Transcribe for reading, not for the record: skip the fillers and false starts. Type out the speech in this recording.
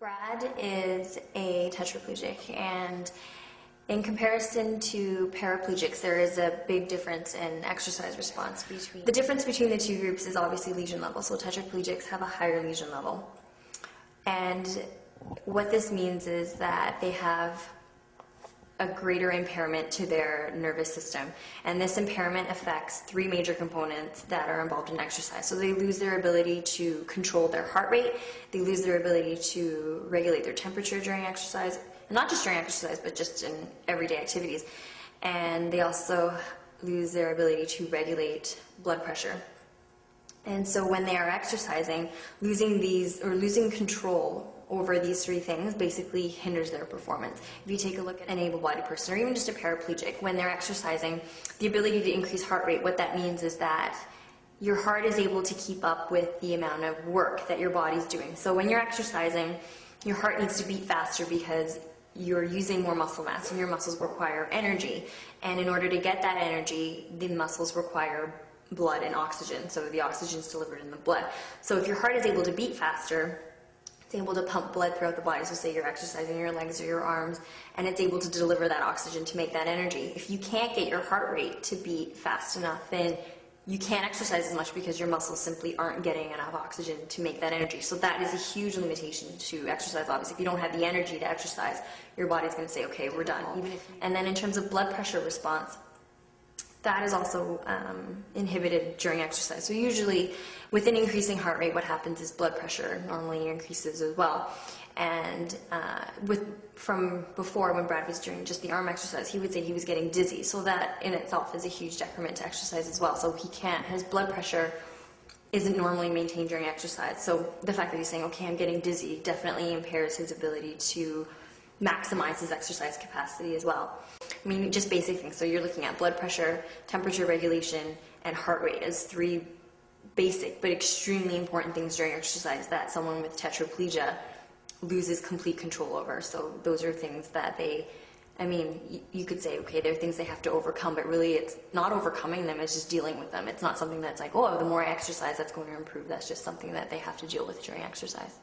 Brad is a tetraplegic, and in comparison to paraplegics, there is a big difference in exercise response between. The difference between the two groups is obviously lesion level. So tetraplegics have a higher lesion level. And what this means is that they have a greater impairment to their nervous system. And this impairment affects three major components that are involved in exercise. So they lose their ability to control their heart rate, they lose their ability to regulate their temperature during exercise, and not just during exercise, but just in everyday activities. And they also lose their ability to regulate blood pressure. And so when they are exercising, losing control over these three things basically hinders their performance. If you take a look at an able-bodied person, or even just a paraplegic, when they're exercising, the ability to increase heart rate, what that means is that your heart is able to keep up with the amount of work that your body's doing. So when you're exercising, your heart needs to beat faster because you're using more muscle mass, and your muscles require energy. And in order to get that energy, the muscles require blood and oxygen. So the oxygen is delivered in the blood. So if your heart is able to beat faster, it's able to pump blood throughout the body. So say you're exercising your legs or your arms, and it's able to deliver that oxygen to make that energy. If you can't get your heart rate to beat fast enough, then you can't exercise as much because your muscles simply aren't getting enough oxygen to make that energy. So that is a huge limitation to exercise. Obviously, if you don't have the energy to exercise, your body's going to say, okay, we're done. And then in terms of blood pressure response, that is also inhibited during exercise. So usually, with an increasing heart rate, what happens is blood pressure normally increases as well. And from before, when Brad was doing just the arm exercise, he would say he was getting dizzy. So that in itself is a huge decrement to exercise as well. So his blood pressure isn't normally maintained during exercise. So the fact that he's saying, okay, I'm getting dizzy, definitely impairs his ability to maximize his exercise capacity as well. I mean, just basic things. So you're looking at blood pressure, temperature regulation, and heart rate as three basic but extremely important things during exercise that someone with tetraplegia loses complete control over. So those are things that you could say, okay, they're things they have to overcome, but really it's not overcoming them, it's just dealing with them. It's not something that's like, oh, the more I exercise, that's going to improve. That's just something that they have to deal with during exercise.